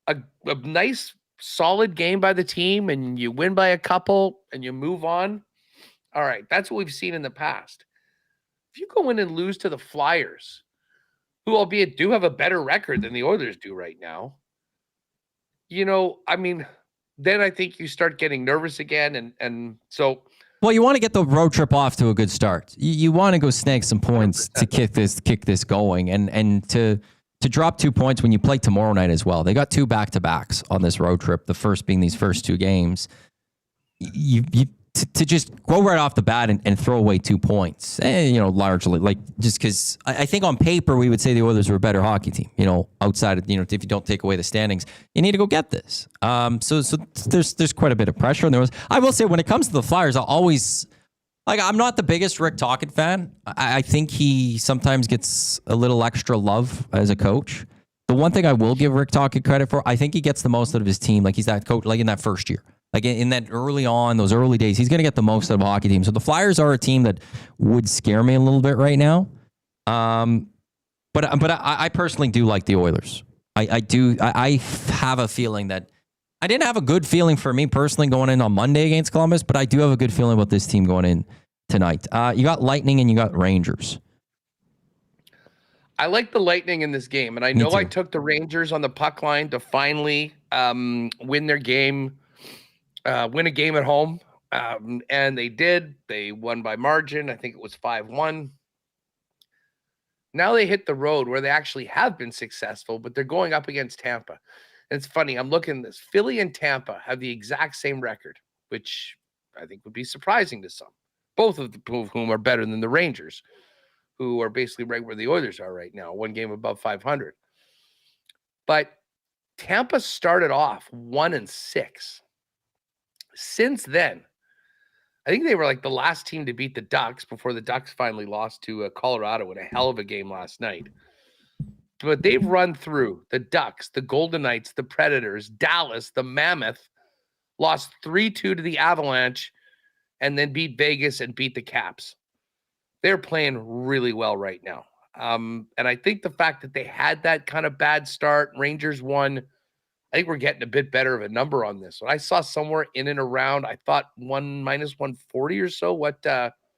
A nice, solid game by the team, and you win by a couple, and you move on. All right, that's what we've seen in the past. If you go in and lose to the Flyers, who albeit do have a better record than the Oilers do right now, I mean, then I think you start getting nervous again. And so. Well, you want to get the road trip off to a good start. You want to go snag some points 100%. To kick this going, and to drop 2 points when you play tomorrow night as well. They got 2 back-to-backs on this road trip, the first being these first 2 games. To just go right off the bat and throw away 2 points, largely, like, just because I think on paper we would say the Oilers were a better hockey team, outside of, if you don't take away the standings, you need to go get this. So there's quite a bit of pressure. And I will say, when it comes to the Flyers, I'll always, like, I'm not the biggest Rick Tocchet fan. I think he sometimes gets a little extra love as a coach. The one thing I will give Rick Tocchet credit for, I think he gets the most out of his team. Like, he's that coach, like in that first year. Like in that those early days, he's going to get the most out of a hockey team. So the Flyers are a team that would scare me a little bit right now. But I personally do like the Oilers. I do. I have a feeling that I didn't have a good feeling for me personally going in on Monday against Columbus, but I do have a good feeling about this team going in tonight. You got Lightning and you got Rangers. I like the Lightning in this game, and I know I took the Rangers on the puck line to finally win their game. Win a game at home, and they did. They won by margin. I think it was 5-1. Now they hit the road where they actually have been successful, but they're going up against Tampa. And it's funny, I'm looking at this. Philly and Tampa have the exact same record, which I think would be surprising to some. Both of whom are better than the Rangers, who are basically right where the Oilers are right now, 1 game above 500. But Tampa started off 1-6. Since then, I think they were like the last team to beat the Ducks before the Ducks finally lost to Colorado in a hell of a game last night. But they've run through the Ducks, the Golden Knights, the Predators, Dallas, the Mammoth, lost 3-2 to the Avalanche, and then beat Vegas and beat the Caps. They're playing really well right now. And I think the fact that they had that kind of bad start, Rangers won, I think we're getting a bit better of a number on this. When I saw somewhere in and around, I thought minus 140 or so. What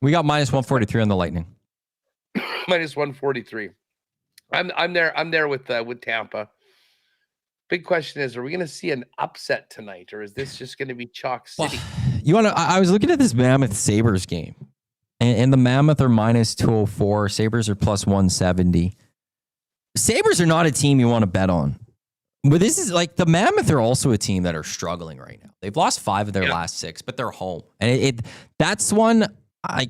we got minus 143 on the Lightning. minus 143. I'm there with Tampa. Big question is, are we going to see an upset tonight, or is this just going to be chalk city? Well, I was looking at this Mammoth Sabres game, and the Mammoth are minus 204. Sabres are plus 170. Sabres are not a team you want to bet on. But this is like the Mammoth are also a team that are struggling right now. They've lost 5 of their last 6, but they're home. And that's one I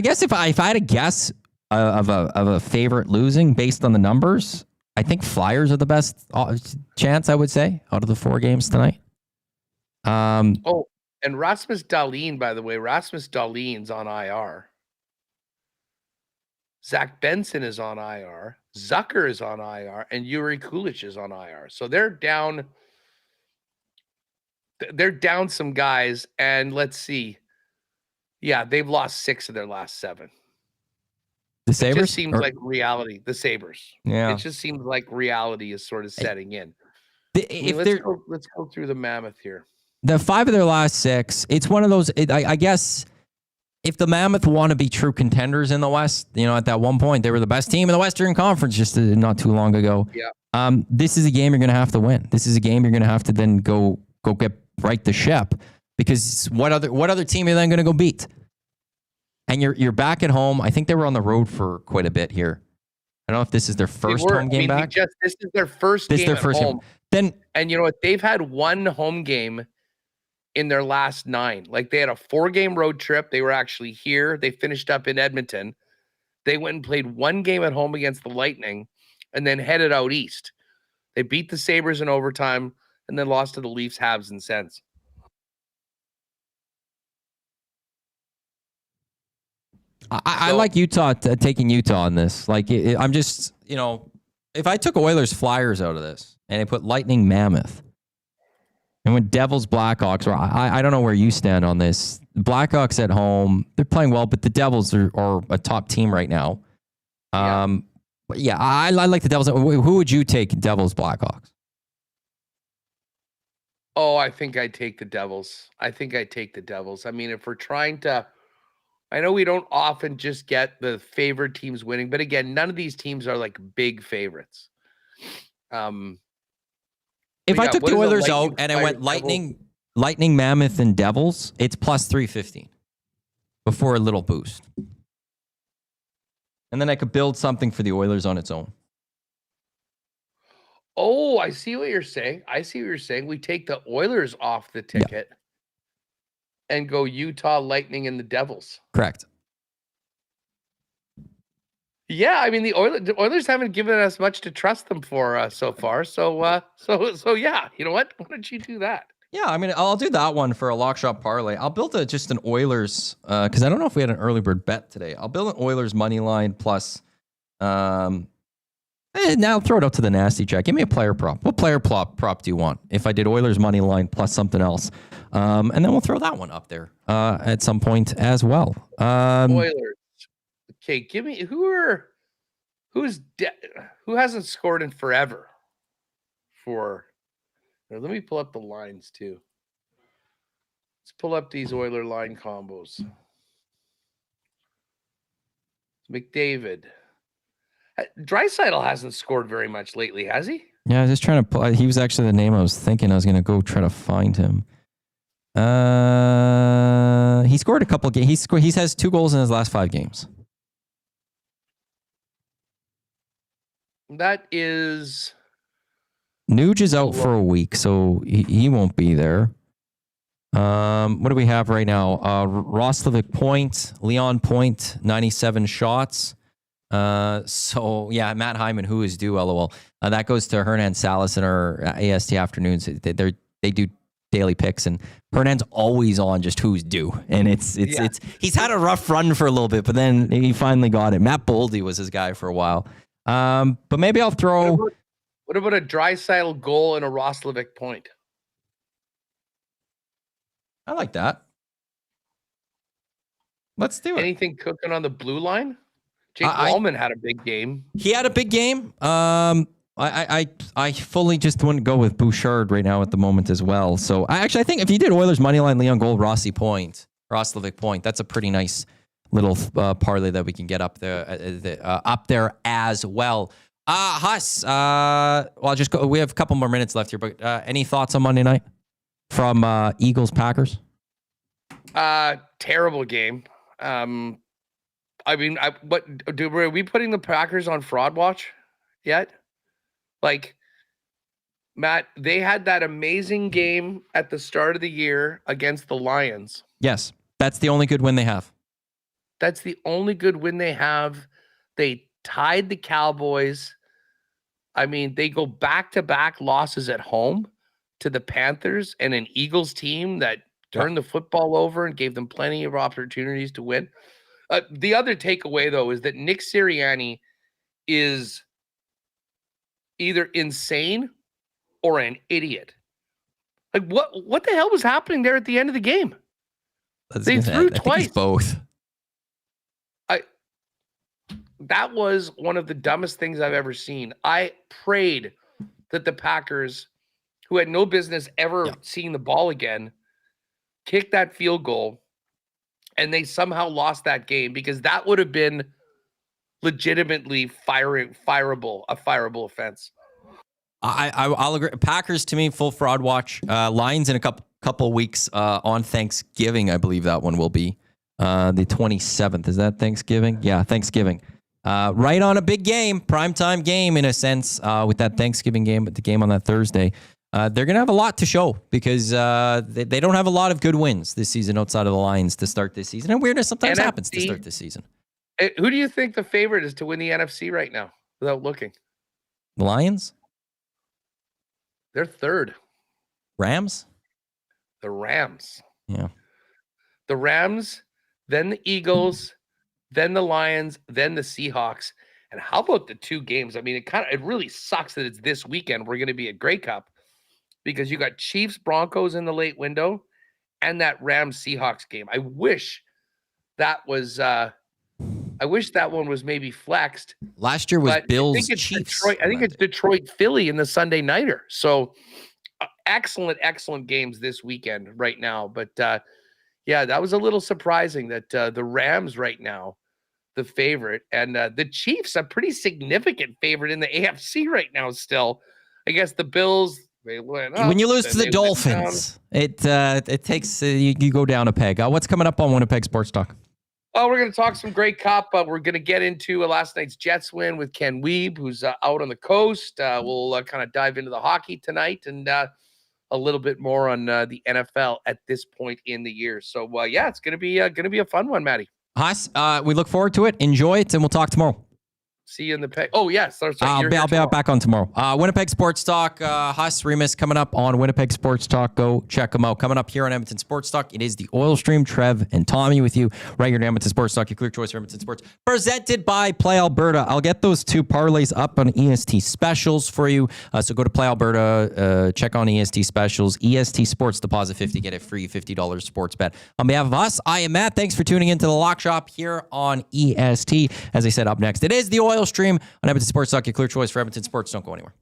guess if I had a guess of a favorite losing based on the numbers, I think Flyers are the best chance, I would say, out of the 4 games tonight. And Rasmus Dahlin, by the way, Rasmus Dahlin's on IR. Zach Benson is on IR. Zucker is on IR, and Yuri Kulich is on IR. So they're down. They're down some guys, and let's see. Yeah, they've lost 6 of their last 7. The Sabres? It just seems like reality. The Sabres. Yeah. It just seems like reality is sort of setting in. Let's go through the Mammoth here. The 5 of their last 6, it's one of those, I guess, if the Mammoth want to be true contenders in the West, at that one point, they were the best team in the Western Conference just not too long ago. Yeah. This is a game you're going to have to win. This is a game you're going to have to then go get right the ship, because what other team are you then going to go beat? And you're back at home. I think they were on the road for quite a bit here. I don't know if this is their first home game back. This is their first game at home. Then, and you know what? They've had 1 home game in their last 9. Like, they had a 4-game road trip. They were actually here. They finished up in Edmonton. They went and played 1 game at home against the Lightning and then headed out east. They beat the Sabres in overtime and then lost to the Leafs, Habs, and Sens. I like Utah, taking Utah on this. Like, I'm just, if I took Oilers Flyers out of this and I put Lightning Mammoth and went Devils Blackhawks, or I don't know where you stand on this. Blackhawks at home, they're playing well, but the Devils are a top team right now. But yeah, I like the Devils. Who would you take, Devils Blackhawks? Oh, I think I'd take the Devils. I mean, if we're trying to, I know we don't often just get the favored teams winning, but again, none of these teams are like big favorites. If I took the Oilers out and I went Lightning, Mammoth, and Devils, it's plus 315 before a little boost. And then I could build something for the Oilers on its own. Oh, I see what you're saying. We take the Oilers off the ticket and go Utah, Lightning, and the Devils. Correct. Yeah, I mean, the Oilers haven't given us much to trust them for so far. So yeah, you know what? Why don't you do that? Yeah, I mean, I'll do that one for a lock shop parlay. I'll build just an Oilers, because I don't know if we had an early bird bet today. I'll build an Oilers money line plus, now throw it out to the nasty check. Give me a player prop. What player prop do you want? If I did Oilers money line plus something else, and then we'll throw that one up there at some point as well. Oilers. Okay, give me who hasn't scored in forever. Let me pull up the lines too. Let's pull up these Oiler line combos. McDavid. Draisaitl hasn't scored very much lately, has he? Yeah, I was just trying to. He was actually the name I was thinking. I was going to go try to find him. He scored a couple games. He has 2 goals in his last 5 games. That is. Nuge is out for a week, so he won't be there. What do we have right now? Roslovic point, Leon point, 97 shots. So yeah, Matt Hyman, who is due, LOL. That goes to Hernan Salas in our AST afternoons. they do daily picks, and Hernan's always on just who's due. And it's he's had a rough run for a little bit, but then he finally got it. Matt Boldy was his guy for a while. But maybe I'll throw. What about a Draisaitl goal and a Roslovic point? I like that. Let's do it. Anything cooking on the blue line? Jake Wallman had a big game. He had a big game. I fully just wouldn't go with Bouchard right now at the moment as well. So I think if you did Oilers moneyline Leon goal, Roslovic point, that's a pretty nice little parlay that we can get up there as well. Huss, I'll just go. We have a couple more minutes left here, but any thoughts on Monday night from Eagles Packers? Terrible game. Were we putting the Packers on fraud watch yet? Like, Matt, they had that amazing game at the start of the year against the Lions. Yes, that's the only good win they have. They tied the Cowboys. I mean, they go back-to-back losses at home to the Panthers and an Eagles team that turned the football over and gave them plenty of opportunities to win. The other takeaway, though, is that Nick Sirianni is either insane or an idiot. Like, what the hell was happening there at the end of the game? They threw twice. Both. That was one of the dumbest things I've ever seen. I prayed that the Packers, who had no business ever seeing the ball again, kicked that field goal, and they somehow lost that game, because that would have been legitimately fireable offense. I'll agree. Packers, to me, full fraud watch. Lions in a couple weeks on Thanksgiving, I believe that one will be the 27th. Is that Thanksgiving? Yeah, Thanksgiving. Right on a big game, primetime game in a sense, with that Thanksgiving game, but the game on that Thursday. They're going to have a lot to show, because they don't have a lot of good wins this season outside of the Lions to start this season. And weirdness sometimes happens to start this season. Who do you think the favorite is to win the NFC right now without looking? The Lions? They're third. Rams? The Rams. Yeah. The Rams, then the Eagles, then the Lions, then the Seahawks. And how about the two games? I mean, it really sucks that it's this weekend. We're going to be at Grey Cup, because you got Chiefs Broncos in the late window and that Rams Seahawks game. I wish that one was maybe flexed. Last year was Bills Chiefs. I think it's Detroit Philly in the Sunday nighter. So excellent games this weekend right now. But that was a little surprising that the Rams right now, the favorite, and the Chiefs, a pretty significant favorite in the AFC right now still. I guess the Bills, they went up. When you lose to the Dolphins, it takes you go down a peg. What's coming up on Winnipeg Sports Talk? Oh, we're going to talk some Grey Cup. We're going to get into last night's Jets win with Ken Wiebe, who's out on the coast. We'll kind of dive into the hockey tonight, and a little bit more on the NFL at this point in the year. So, it's going to be a fun one, Matty. Huss, we look forward to it. Enjoy it, and we'll talk tomorrow. See you in the peg. Oh, yes. Sorry, I'll be out back on tomorrow. Winnipeg Sports Talk. Huss, Remus coming up on Winnipeg Sports Talk. Go check them out. Coming up here on Edmonton Sports Talk, it is the Oil Stream. Trev and Tommy with you right here on Edmonton Sports Talk. Your clear choice for Edmonton Sports. Presented by Play Alberta. I'll get those two parlays up on EST specials for you. So go to Play Alberta. Check on EST specials. EST Sports, deposit 50, get a free $50 sports bet. On behalf of us, I am Matt. Thanks for tuning into the Lock Shop here on EST. As I said, up next, it is the Oil Stream on Edmonton Sports Talk. Your clear choice for Edmonton Sports. Don't go anywhere.